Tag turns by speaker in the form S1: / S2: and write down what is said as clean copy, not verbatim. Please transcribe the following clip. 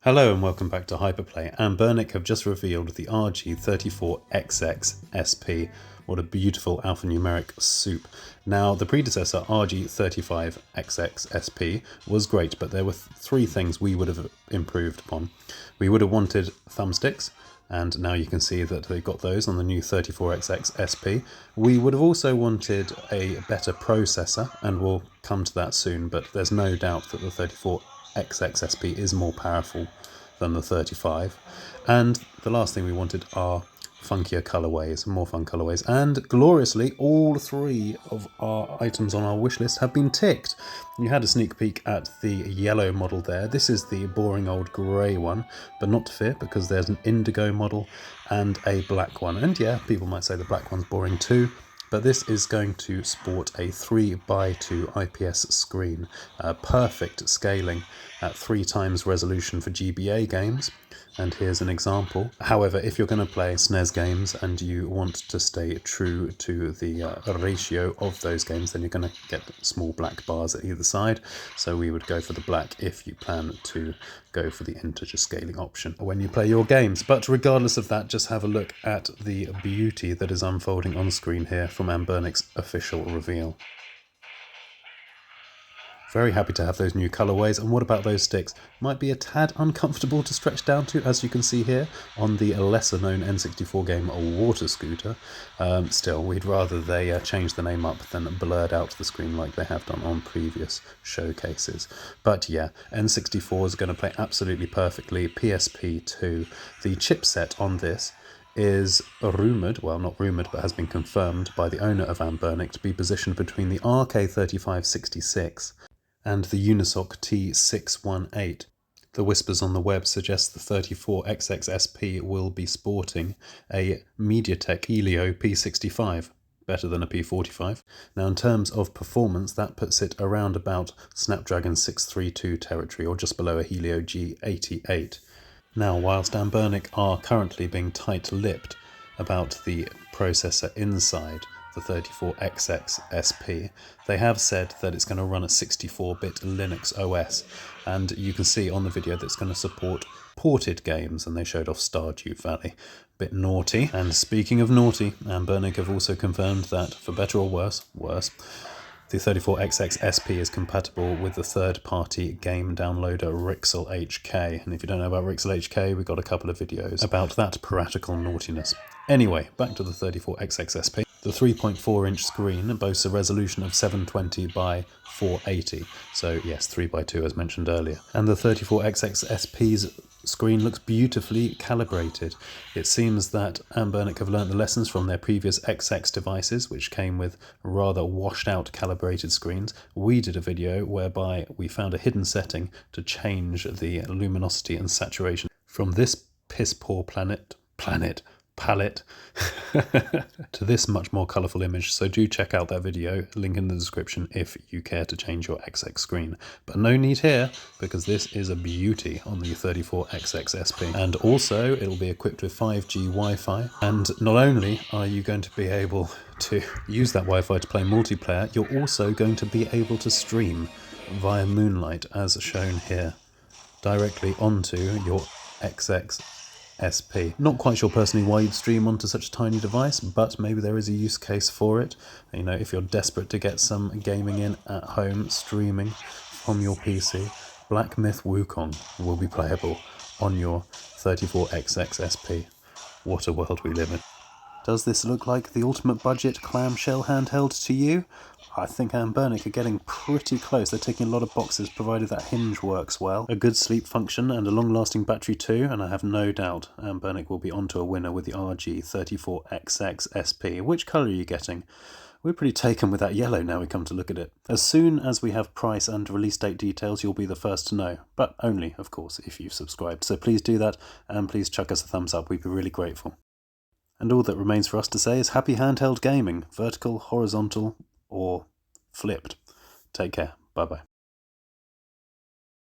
S1: Hello and welcome back to Hyperplay. Anbernic have just revealed the RG34XX SP. What a beautiful alphanumeric soup. Now, the predecessor RG35XX SP was great, but there were three things we would have improved upon. We would have wanted thumbsticks, and now you can see that they've got those on the new 34XX SP. We would have also wanted a better processor, and we'll come to that soon, but there's no doubt that the 34XX SP is more powerful than the 35. And the last thing we wanted are funkier colorways, more fun colorways, and gloriously all three of our items on our wish list have been ticked. You had a sneak peek at the yellow model there. This is the boring old grey one, but not to fear because there's an indigo model and a black one. And yeah, people might say the black one's boring too, but this is going to sport a 3x2 IPS screen, perfect scaling at 3 times resolution for GBA games. And here's an example. However, if you're going to play SNES games and you want to stay true to the ratio of those games, then you're going to get small black bars at either side. So we would go for the black if you plan to go for the integer scaling option when you play your games. But regardless of that, just have a look at the beauty that is unfolding on screen here from Anbernic's official reveal. Very happy to have those new colorways. And what about those sticks? Might be a tad uncomfortable to stretch down to, as you can see here on the lesser known N64 game Water Scooter. Still, we'd rather they change the name up than blurred out the screen like they have done on previous showcases. But yeah, N64 is going to play absolutely perfectly. PSP2. The chipset on this is rumoured, well not rumoured, but has been confirmed by the owner of Anbernic to be positioned between the RK3566 and the Unisoc T618. The whispers on the web suggest the 34XX SP will be sporting a MediaTek Helio P65, better than a P45. Now in terms of performance, that puts it around about Snapdragon 632 territory, or just below a Helio G88. Now, whilst Anbernic are currently being tight-lipped about the processor inside the 34XX SP, they have said that it's going to run a 64-bit Linux OS, and you can see on the video that it's going to support ported games, and they showed off Stardew Valley. Bit naughty. And speaking of naughty, Anbernic have also confirmed that, for better or worse, the 34XX SP is compatible with the third-party game downloader Rixel HK. And if you don't know about Rixel HK, we've got a couple of videos about that piratical naughtiness. Anyway, back to the 34XX SP. The 3.4-inch screen boasts a resolution of 720 by 480. So yes, 3x2 as mentioned earlier. And the 34XX SP's screen looks beautifully calibrated. It seems that Anbernic have learnt the lessons from their previous XX devices, which came with rather washed out calibrated screens. We did a video whereby we found a hidden setting to change the luminosity and saturation from this piss poor palette to this much more colourful image, so do check out that video, link in the description if you care to change your XX screen. But no need here, because this is a beauty on the 34XX SP. And also, it'll be equipped with 5G Wi-Fi, and not only are you going to be able to use that Wi-Fi to play multiplayer, you're also going to be able to stream via Moonlight, as shown here, directly onto your XX SP. Not quite sure personally why you'd stream onto such a tiny device, but maybe there is a use case for it. You know, if you're desperate to get some gaming in at home, streaming from your PC, Black Myth Wukong will be playable on your 34XX SP. What a world we live in. Does this look like the ultimate budget clamshell handheld to you? I think Anbernic are getting pretty close. They're ticking a lot of boxes, provided that hinge works well. A good sleep function and a long-lasting battery too, and I have no doubt Anbernic will be onto a winner with the RG34XX SP. Which colour are you getting? We're pretty taken with that yellow now we come to look at it. As soon as we have price and release date details, you'll be the first to know. But only, of course, if you've subscribed. So please do that, and please chuck us a thumbs up. We'd be really grateful. And all that remains for us to say is happy handheld gaming, vertical, horizontal, or flipped. Take care. Bye-bye.